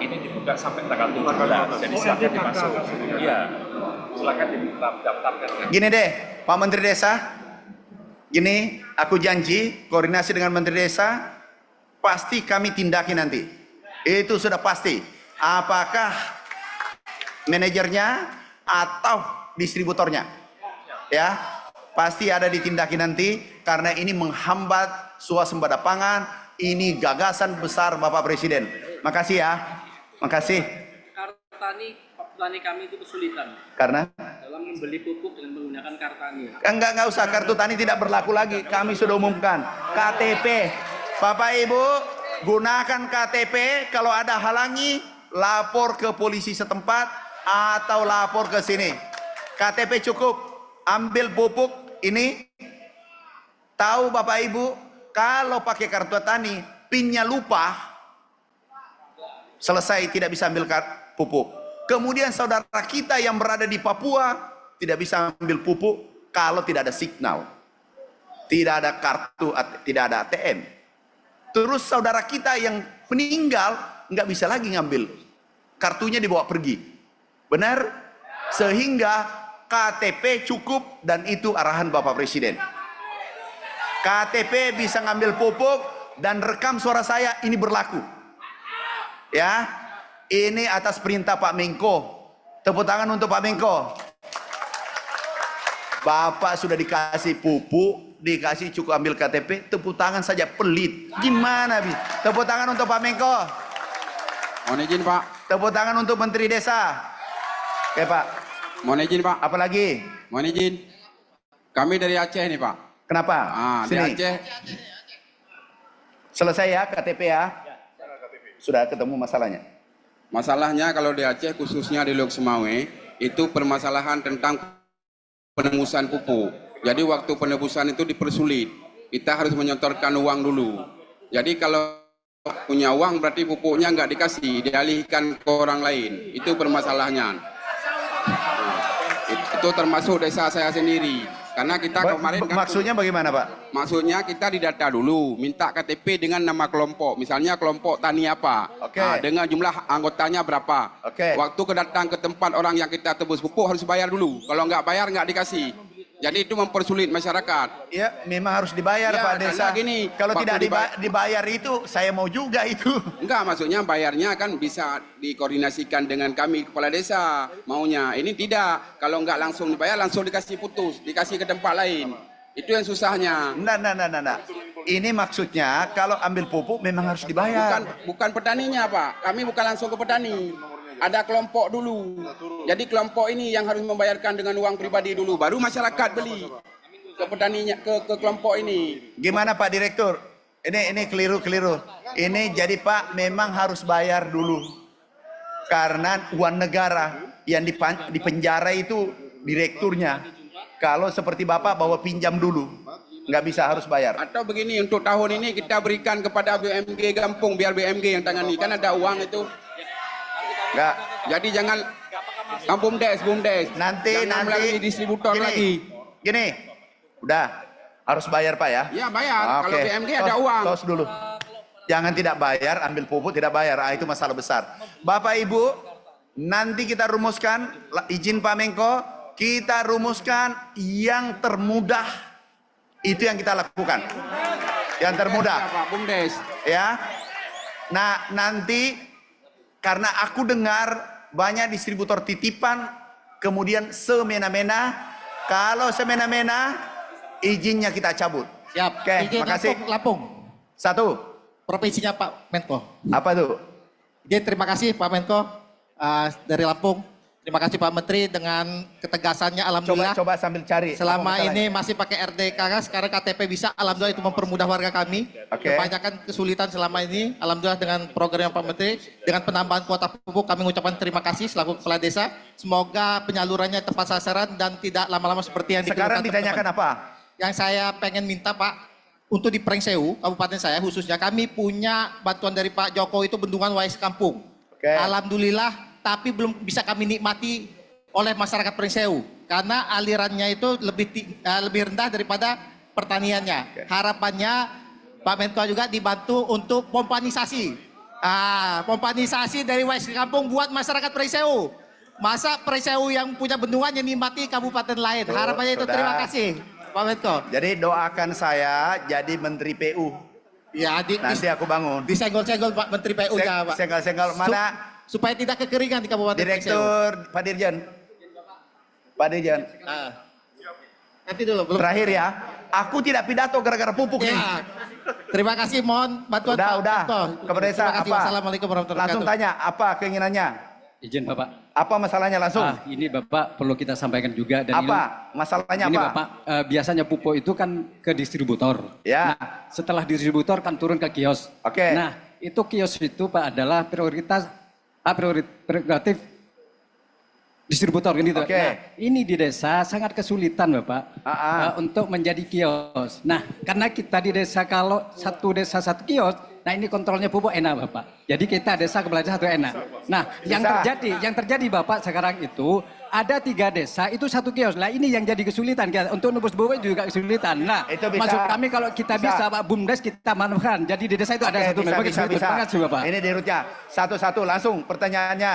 ini dibuka sampai tanggal 17, jadi silakan dimasuk. Iya, silakan didaftarkan. Gini deh, Pak Menteri Desa, gini, aku janji koordinasi dengan Menteri Desa, pasti kami tindaki nanti. Itu sudah pasti. Apakah manajernya atau distributornya? Ya, pasti ada ditindaki nanti karena ini menghambat swasembada pangan. Ini gagasan besar Bapak Presiden. Makasih ya. Makasih. Petani kami itu kesulitan. Karena? Dalam membeli pupuk dengan menggunakan kartani. Enggak usah, kartu tani tidak berlaku lagi. Kami sudah umumkan. KTP. Bapak Ibu, gunakan KTP. Kalau ada halangi, lapor ke polisi setempat atau lapor ke sini. KTP cukup. Ambil pupuk ini. Tahu Bapak Ibu, kalau pakai kartu tani, PIN-nya lupa, selesai tidak bisa ambil pupuk. Kemudian saudara kita yang berada di Papua tidak bisa ambil pupuk kalau tidak ada signal, tidak ada kartu, tidak ada ATM. Terus saudara kita yang meninggal nggak bisa lagi ngambil, kartunya dibawa pergi. Benar? Sehingga KTP cukup dan itu arahan Bapak Presiden. KTP bisa ngambil pupuk dan rekam suara saya, ini berlaku. Ya, ini atas perintah Pak Menko. Tepuk tangan untuk Pak Menko. Bapak sudah dikasih pupuk, dikasih cukup ambil KTP, tepuk tangan saja, pelit. Gimana bi? Tepuk tangan untuk Pak Menko. Mohon izin Pak. Tepuk tangan untuk Menteri Desa. Oke Pak. Mohon izin Pak. Apa lagi? Mohon izin. Kami dari Aceh nih Pak. Kenapa? Dari Aceh. Selesai ya KTP ya? Sudah ketemu masalahnya? Masalahnya kalau di Aceh khususnya di Lok Semawe itu permasalahan tentang penembusan pupuk. Jadi waktu penembusan itu dipersulit. Kita harus menyetorkan uang dulu. Jadi kalau punya uang berarti pupuknya nggak dikasih, dialihkan ke orang lain. Itu permasalahannya. Itu termasuk desa saya sendiri. Karena kita kemarin kan, maksudnya bagaimana Pak? Maksudnya kita didata dulu, minta KTP dengan nama kelompok. Misalnya kelompok tani apa, dengan jumlah anggotanya berapa. Waktu kedatang ke tempat orang yang kita tebus pupuk harus bayar dulu. Kalau nggak bayar nggak dikasih. Jadi itu mempersulit masyarakat. Ya, memang harus dibayar ya, Pak Desa. Gini, kalau tidak dibayar itu, saya mau juga itu. Enggak, maksudnya bayarnya kan bisa dikoordinasikan dengan kami kepala desa maunya. Ini tidak. Kalau nggak langsung dibayar, langsung dikasih putus, dikasih ke tempat lain. Itu yang susahnya. Nah. Ini maksudnya kalau ambil pupuk memang harus dibayar. Bukan petaninya Pak. Kami bukan langsung ke petani. Ada kelompok dulu. Jadi kelompok ini yang harus membayarkan dengan uang pribadi dulu. Baru masyarakat beli ke petaninya, ke kelompok ini. Gimana Pak Direktur? Ini keliru. Ini jadi Pak memang harus bayar dulu. Karena uang negara yang di penjara itu direkturnya. Kalau seperti Bapak bawa pinjam dulu. Nggak bisa, harus bayar. Atau begini, untuk tahun ini kita berikan kepada BMG Gampung, biar BMG yang tangani. Kan ada uang itu. Enggak. Jadi jangan BUMDes. Nanti melalui distributor lagi. Gini, udah harus bayar Pak ya? Iya bayar. Kalau BMG ada uang. Tos dulu. Jangan tidak bayar, ambil pupuk tidak bayar. Itu masalah besar. Bapak Ibu, nanti kita rumuskan, izin Pak Menko, kita rumuskan yang termudah. Itu yang kita lakukan. Yang termudah. Pak BUMDes. Ya. Nah, nanti karena aku dengar banyak distributor titipan, kemudian semena-mena. Kalau semena-mena, izinnya kita cabut. Siap. Oke, makasih. Lampung. Satu. Provinsinya Pak Menko. Apa tuh? Izin, terima kasih Pak Menko dari Lampung. Terima kasih Pak Menteri dengan ketegasannya, alhamdulillah. Coba sambil cari. Selama ini masih pakai RDK, sekarang KTP bisa, alhamdulillah itu mempermudah warga kami. Kebanyakan kesulitan selama ini, alhamdulillah dengan program Pak Menteri, dengan penambahan kuota pupuk kami mengucapkan terima kasih selaku kepala desa. Semoga penyalurannya tepat sasaran dan tidak lama-lama seperti yang sekarang ditanyakan apa? Yang saya pengen minta Pak, untuk di Prengseu, kabupaten saya khususnya, kami punya bantuan dari Pak Jokowi itu bendungan Wais Kampung. Alhamdulillah, tapi belum bisa kami nikmati oleh masyarakat Prengseu karena alirannya itu lebih rendah daripada pertaniannya. Harapannya Pak Menko juga dibantu untuk pompanisasi Pompanisasi dari Wais Kampung buat masyarakat Preseu. Masa Preseu yang punya bendungan yang nikmati kabupaten lain. Harapannya itu. sudah. Terima kasih Pak Menko. Jadi doakan saya jadi Menteri PU. Ya, Nanti aku bangun. disenggol-senggol Pak Menteri PU-nya Pak. Sengal-sengal mana Supaya tidak kekeringan di kabupaten Preseu. Direktur Pak Dirjen. Pak Dirjen. Nanti dulu belum. Terakhir ya, aku tidak pidato gara-gara pupuk nih. Ya. Terima kasih, mohon bantuan Pak Udah. Menko. Kepada desa Terima kasih. apa? Wassalamualaikum warahmatullahi Langsung wabarakatuh. tanya, apa keinginannya? Izin Bapak. Apa masalahnya langsung? Ini Bapak perlu kita sampaikan juga dan Apa? Masalahnya ini apa? Bapak biasanya pupuk itu kan ke distributor. Ya. Nah, setelah distributor kan turun ke kios. Oke. Nah, itu kios itu Pak adalah prerogatif distributor kan gitu. Oke. Nah, ini di desa sangat kesulitan Bapak untuk menjadi kios. Nah, karena kita di desa kalau satu desa satu kios, nah ini kontrolnya pupuk enak Bapak. Jadi kita desa kebelah satu enak. Nah, yang terjadi Bapak sekarang itu ada 3 desa itu satu kios. Nah, ini yang jadi kesulitan kita untuk nebus pupuk juga kesulitan. Nah, Itu bisa. maksud kami kalau kita bisa Pak BUMDes kita manfaatkan. Jadi di desa itu ada satu bisa. Terima kasih Bapak. Ini di rootnya. Satu-satu langsung pertanyaannya.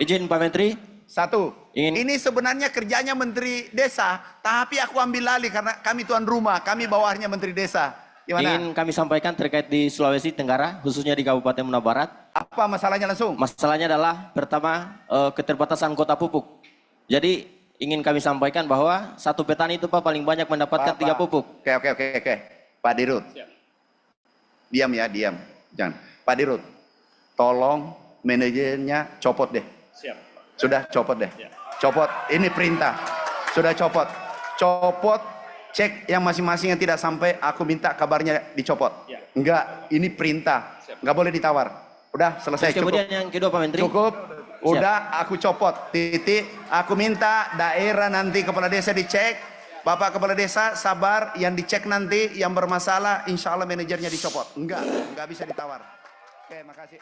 Izin Pak Menteri. Satu. Ingin- Ini sebenarnya kerjanya Menteri Desa, tapi aku ambil alih karena kami tuan rumah, kami bawahnya Menteri Desa. Gimana? Ingin kami sampaikan terkait di Sulawesi Tenggara, khususnya di Kabupaten Muna Barat. Apa masalahnya langsung? Masalahnya adalah pertama keterbatasan kota pupuk. Jadi ingin kami sampaikan bahwa satu petani itu Pak paling banyak mendapatkan 3 pupuk. Oke. Pak Dirut. Diam ya, diam. Jangan. Pak Dirut, tolong manajernya copot deh. Siap. Sudah copot deh. Copot. Ini perintah. Sudah copot. Copot. Cek yang masing-masing yang tidak sampai, aku minta kabarnya dicopot. Ya. Enggak, ini perintah. Enggak boleh ditawar. Udah selesai. Terus kemudian yang kedua Pak Menteri. Cukup. Udah aku copot. Titik. Aku minta daerah nanti kepala desa dicek. Bapak kepala desa sabar, yang dicek nanti yang bermasalah insya Allah manajernya dicopot. Enggak bisa ditawar. Oke, makasih.